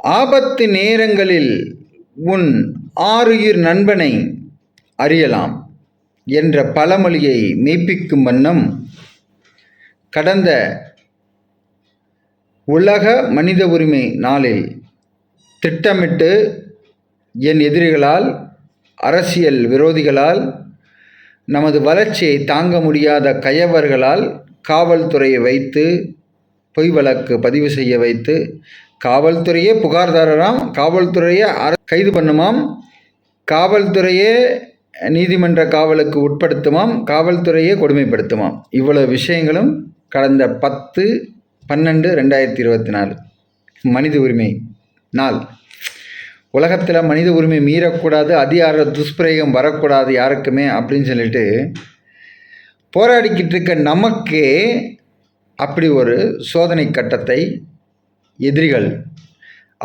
ஆபத்து நேரங்களில் உன் ஆருயிர் நண்பனை அறியலாம் என்ற பழமொழியை மெய்ப்பிக்கும் வண்ணம் கடந்த உலக மனித உரிமை நாளில் திட்டமிட்டு என் எதிரிகளால், அரசியல் விரோதிகளால், நமது வளர்ச்சியை தாங்க முடியாத கயவர்களால் காவல்துறையை வைத்து பொய் வழக்கு பதிவு செய்ய வைத்து, காவல்துறையே புகார்தாரராம், காவல்துறையை கைது பண்ணுமாம், காவல்துறையே நீதிமன்ற காவலுக்கு உட்படுத்துமாம், காவல்துறையே கொடுமைப்படுத்துமாம். இவ்வளவு விஷயங்களும் கடந்த 10/12/2024 மனித உரிமை நாள். உலகத்தில் மனித உரிமை மீறக்கூடாது, அதிகார துஷ்பிரயோகம் வரக்கூடாது யாருக்குமே அப்படின்னு சொல்லிட்டு போராடிக்கிட்டு இருக்க நமக்கே அப்படி ஒரு சோதனை கட்டத்தை எதிரிகள்,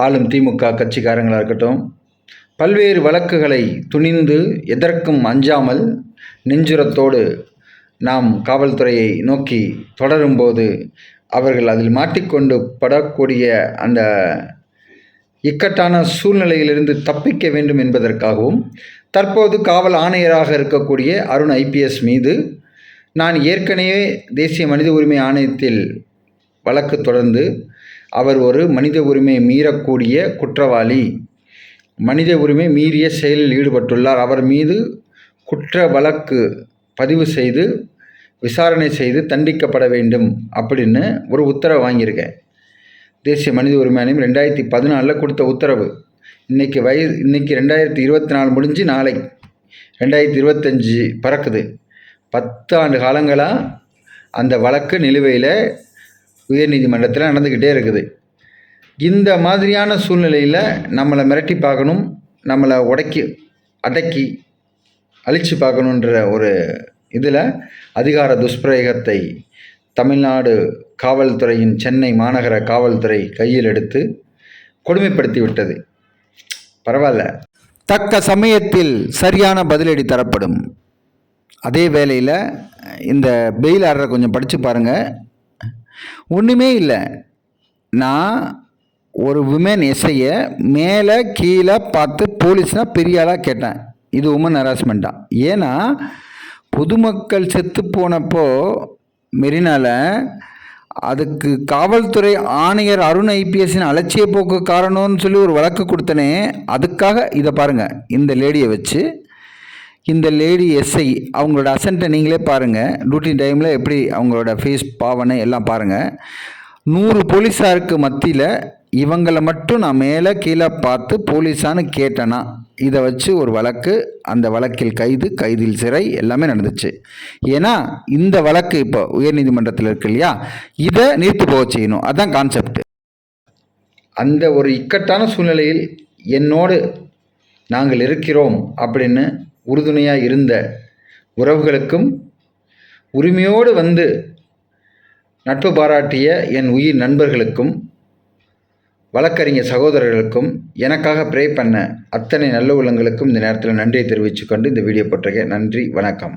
ஆளும் திமுக கட்சிக்காரங்களாக இருக்கட்டும், பல்வேறு வழக்குகளை துணிந்து எதற்கும் அஞ்சாமல் நெஞ்சுரத்தோடு நாம் காவல்துறையை நோக்கி தொடரும்போது அவர்கள் அதில் மாட்டிக்கொண்டு படக்கூடிய அந்த இக்கட்டான சூழ்நிலையிலிருந்து தப்பிக்க வேண்டும் என்பதற்காகவும், தற்போது காவல் ஆணையராக இருக்கக்கூடிய அருண் IPS மீது நான் ஏற்கனவே தேசிய மனித உரிமை ஆணையத்தில் வழக்கு தொடர்ந்து அவர் ஒரு மனித உரிமை மீறக்கூடிய குற்றவாளி, மனித உரிமை மீறிய செயலில் ஈடுபட்டுள்ளார், அவர் மீது குற்ற வழக்கு பதிவு செய்து விசாரணை செய்து தண்டிக்கப்பட வேண்டும் அப்படின்னு ஒரு உத்தரவு வாங்கியிருக்கேன். தேசிய மனித உரிமை ஆணையம் 2014 கொடுத்த உத்தரவு. இன்றைக்கி 2024 முடிஞ்சு நாளை 2025 பறக்குது. 10 ஆண்டு காலங்களாக அந்த வழக்கு நிலுவையில் உயர்நீதிமன்றத்தில் நடந்துக்கிட்டே இருக்குது. இந்த மாதிரியான சூழ்நிலையில் நம்மளை மிரட்டி பார்க்கணும், நம்மளை அடக்கி அழித்து பார்க்கணுன்ற ஒரு இதில் அதிகார துஷ்பிரயோகத்தை தமிழ்நாடு காவல்துறையின் சென்னை மாநகர காவல்துறை கையில் எடுத்து கொடுமைப்படுத்தி விட்டது. பரவாயில்ல, தக்க சமயத்தில் சரியான பதிலடி தரப்படும். அதே வேளையில் இந்த பெயில் ஆர்டரை கொஞ்சம் படித்து பாருங்கள். ஒன்றுமே இல்லை, நான் ஒரு விமன் எஸ்ஐயை மேலே கீழே பார்த்து போலீஸ்னால் பெரிய ஆளாக கேட்டேன், இது உமன் ஹராஸ்மெண்ட்டா? ஏன்னா பொதுமக்கள் செத்து போனப்போ மெரினாவில் அதுக்கு காவல்துறை ஆணையர் அருண் IPSன் அலட்சிய போக்கு காரணம்னு சொல்லி ஒரு வழக்கு கொடுத்தனே, அதுக்காக இதை பாருங்கள். இந்த லேடியை வச்சு, இந்த லேடி எஸ்ஐ அவங்களோட அசன்ட்டை நீங்களே பாருங்கள், டியூட்டி டைமில் எப்படி அவங்களோட ஃபேஸ் பாவனை எல்லாம் பாருங்கள். 100 போலீஸாருக்கு மத்தியில் இவங்களை மட்டும் நான் மேலே கீழே பார்த்து போலீஸான்னு கேட்டேன்னா இதை வச்சு ஒரு வழக்கு, அந்த வழக்கில் கைதில் சிறை எல்லாமே நடந்துச்சு. ஏன்னா இந்த வழக்கு இப்போ உயர்நீதிமன்றத்தில் இருக்கு இல்லையா, இதை நீர்த்து போக செய்யணும், அதுதான் கான்செப்ட். அந்த ஒரு இக்கட்டான சூழ்நிலையில் என்னோடு நாங்கள் இருக்கிறோம் அப்படின்னு உறுதுணையாக இருந்த உறவுகளுக்கும், உரிமையோடு வந்து நட்பு பாராட்டிய என் உயிர் நண்பர்களுக்கும், வழக்கறிஞர் சகோதரர்களுக்கும், எனக்காக ப்ரே பண்ண அத்தனை நல்ல உள்ளங்களுக்கும் இந்த நேரத்தில் நன்றியை தெரிவித்துக்கொண்டு இந்த வீடியோ போட்டிருக்கேன். நன்றி, வணக்கம்.